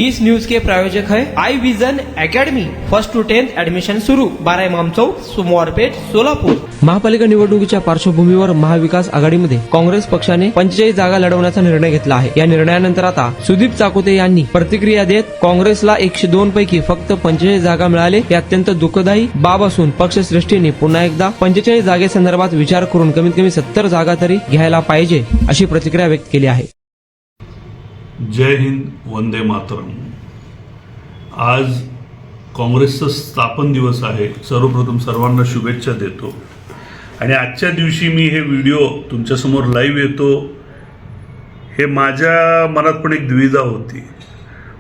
इस news के प्रायोजक है I vision academy. 1st to 10th admission सुरू। 12 इमाम चौक, सोमवारपेठ, सोलापूर। महापालिका निवडणुकीच्या पार्श्वभूमीवर महाविकास आघाडीमध्ये काँग्रेस पक्षाने 45 जागा लढवण्याचा निर्णय घेतला आहे। या निर्णयानंतर आता सुदीप चाकोते यांनी प्रतिक्रिया देत काँग्रेसला 102 पैकी फक्त 45 जागा मिळाले हे अत्यंत दुःखदायी बाब असून पक्षश्रेष्ठींनी पुन्हा एकदा 45 जागेसंदर्भात विचार करून कमीत कमी 70 जागा तरी घ्यायला पाहिजे अशी प्रतिक्रिया व्यक्त केली आहे। जय हिंद, वंदे मातरम। आज काँग्रेसचा स्थापन दिवस आहे। सर्वप्रथम सर्वांना शुभेच्छा देतो आणि आजच्या दिवशी मी हे व्हिडिओ तुमच्यासमोर लाईव्ह येतो हे माझ्या मनात पण एक द्विधा होती,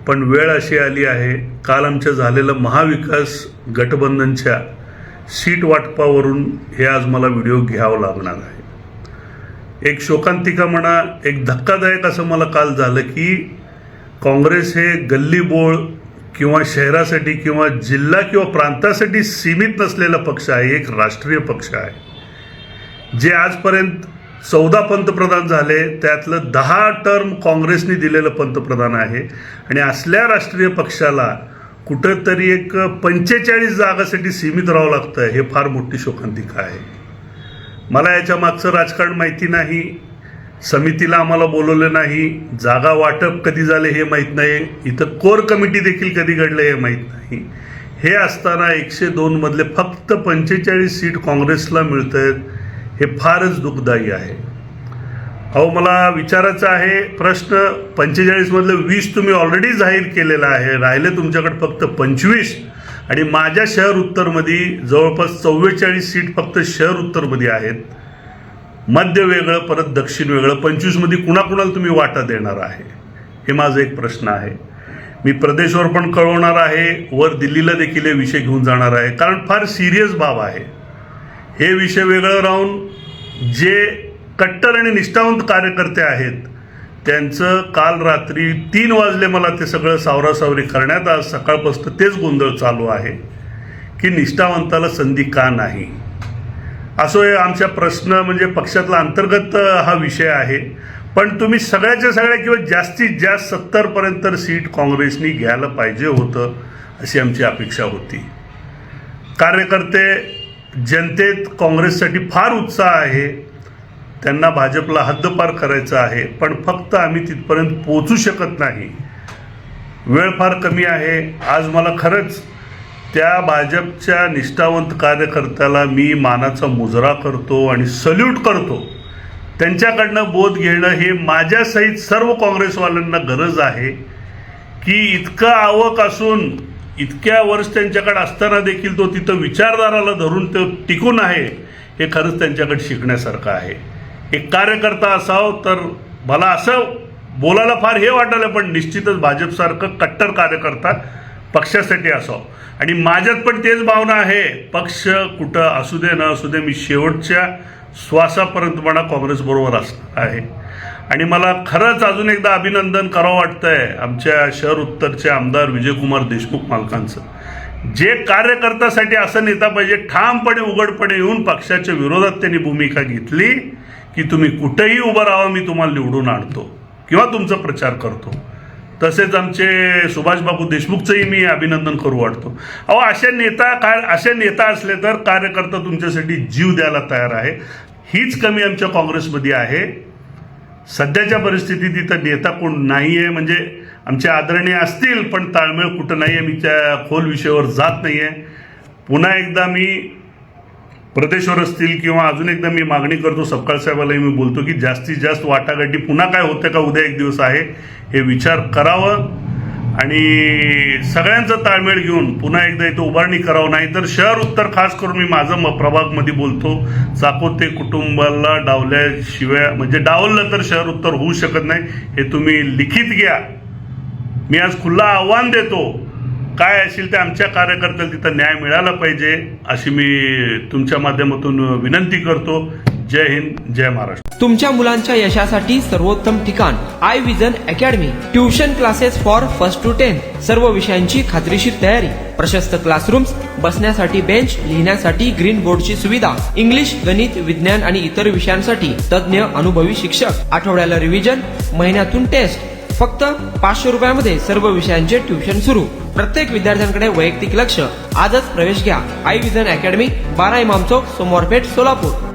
पण वेळ अशी आली आहे। काल आमच्या झालेलं महाविकास गठबंधनच्या सीट वाटपावरून हे आज मला व्हिडिओ घ्यावा लागणार आहे। एक शोकांतिका म्हणा, एक धक्कादायक असं मला काल झालं की काँग्रेस हे गल्लीबोळ किंवा शहरासाठी किंवा जिल्हा किंवा प्रांतासाठी सीमित नसलेला पक्ष आहे, एक राष्ट्रीय पक्ष आहे। जे आजपर्यंत 14 पंतप्रधान झाले त्यातलं 10 टर्म काँग्रेसने दिलेलं पंतप्रधान आहे आणि असल्या राष्ट्रीय पक्षाला कुठंतरी एक 45 जागासाठी सीमित राहावं लागतं, हे फार मोठी शोकांतिका आहे। मला याच्या मागचं राजकारण माहिती नाही, समितीला आम्हाला बोलवलं नाही, जागा वाटप कधी झाले हे माहीत नाही, इथं कोर कमिटी देखील कधी घडलं हे माहीत नाही। हे असताना 102 मधले फक्त 45 सीट काँग्रेसला मिळत आहेत, हे फारच दुःखदायी आहे। अहो, मला विचारायचं आहे प्रश्न, 45 मधले 20 तुम्ही ऑलरेडी जाहीर केलेला आहे, राहिले तुमच्याकडे फक्त 25 आणि माझ्या शहर उत्तरमध्ये जवळपास 44 सीट फक्त शहर उत्तरमध्ये आहेत। मध्य वेगळं, परत दक्षिण वेगळं, 25 मध्ये कुणाकुणाला तुम्ही वाटा देणार आहे, हे माझा एक प्रश्न आहे। मी प्रदेशवर पण कळवणार आहे, वर दिल्लीला देखील हे विषय घेऊन जाणार आहे, कारण फार सिरियस बाब आहे। हे विषय वेगळं राहून जे कट्टर आणि निष्ठावंत कार्यकर्ते आहेत त्यांचं काल रात्री 3 वाजले मला ते सगळं सावरासावरी करण्यात, आज सकाळपासून तेच गोंधळ चालू आहे की निष्ठावंताला संधी का नाही। असो, हे आमच्या प्रश्न म्हणजे पक्षातला अंतर्गत हा विषय आहे, पण तुम्ही सगळ्याच्या सगळ्या किंवा जास्तीत जास्त 70 पर्यंत सीट काँग्रेसनी घ्यायला पाहिजे होतं अशी आमची अपेक्षा होती। कार्यकर्ते जनतेत काँग्रेससाठी फार उत्साह आहे, त्यांना भाजपला हद्दपार करायचं आहे, पण फक्त आम्ही तिथपर्यंत पोहोचू शकत नाही, वेळ फार कमी आहे। आज मला खरंच त्या भाजपच्या निष्ठावंत कार्यकर्त्याला मी मानाचा मुजरा करतो आणि सल्यूट करतो। त्यांच्याकडनं बोध घेणं हे माझ्यासहित सर्व काँग्रेसवाल्यांना गरज आहे की इतकं आवक असून इतक्या वर्ष त्यांच्याकडे असताना देखील तो तिथं विचारधाराला धरून तो टिकून आहे, हे खरंच त्यांच्याकडे शिकण्यासारखं आहे। एक कार्यकर्ता असावं तर मला असं बोलायला फार हे वाटायला, पण निश्चितच भाजपसारखं कट्टर कार्यकर्ता पक्षासाठी असावं आणि माझ्यात पण तेच भावना आहे। पक्ष कुठं असू दे न असू दे, मी शेवटच्या श्वासापर्यंत म्हणा काँग्रेसबरोबर असणार आहे। आणि मला खरंच अजून एकदा अभिनंदन करावं वाटतंय आमच्या शहर उत्तरचे आमदार विजयकुमार देशमुख मालकांचं। जे कार्यकर्त्यासाठी असं नेता पाहिजे, ठामपणे उघडपणे येऊन पक्षाच्या विरोधात त्यांनी भूमिका घेतली की तुम्ही कुठेही उभं राहा, मी तुम्हाला निवडून आणतो किंवा तुमचा प्रचार करतो। तसेच आमचे सुभाषबाबू देशमुखचंही मी अभिनंदन करू वाटतो। अहो, असे नेता असले तर कार्यकर्ता तुमच्यासाठी जीव द्यायला तयार आहे। हीच कमी आमच्या काँग्रेसमध्ये आहे। सध्याच्या परिस्थितीत इथं नेता कोण नाही आहे, म्हणजे आमचे आदरणीय असतील पण ताळमेळ कुठं नाही आहे, मी त्या खोल विषयावर जात नाही आहे। पुन्हा एकदा मी प्रदेशवर असतील किंवा अजून एकदा मी मागणी करतो, सपकाळ साहेबालाही मी बोलतो की जास्तीत जास्त वाटाघाटी पुन्हा काय होतं का, उद्या एक दिवस आहे, हे विचार करावं आणि सगळ्यांचं ताळमेळ घेऊन पुन्हा एकदा इथं उभारणी करावं। नाही तर शहर उत्तर खास करून मी माझं प्रभागमध्ये बोलतो, चाकोते कुटुंबाला डावल्याशिवाय म्हणजे डावललं तर शहर उत्तर होऊ शकत नाही, हे तुम्ही लिखित घ्या। मी आज खुल्ला आव्हान देतो, काय असेल ते आमच्या कार्यकर्त्याला तिथं न्याय मिळाला पाहिजे अशी मी तुमच्या माध्यमातून विनंती करतो। जय हिंद, जय महाराष्ट्र। तुमच्या मुलांच्या यशासाठी सर्वोत्तम ठिकाण I vision academy. Tuition classes for 1st to 10th, सर्व विषयांची खात्रीशीर तयारी, प्रशस्त क्लासरूम्स, बसण्यासाठी बेंच, लिहिण्यासाठी ग्रीन बोर्डची सुविधा, इंग्लिश, गणित, विज्ञान आणि इतर विषयांसाठी तज्ञ अनुभवी शिक्षक, आठवड्याला रिव्हिजन, महिन्यातून टेस्ट। फक्त 500 रुपयामध्ये सर्व विषयांचे ट्युशन सुरू. प्रत्येक विद्यार्थ्यांकडे वैयक्तिक लक्ष. आजच प्रवेश घ्या. I vision academy, 12 Imam Chowk, Somwarpeth, Solapur.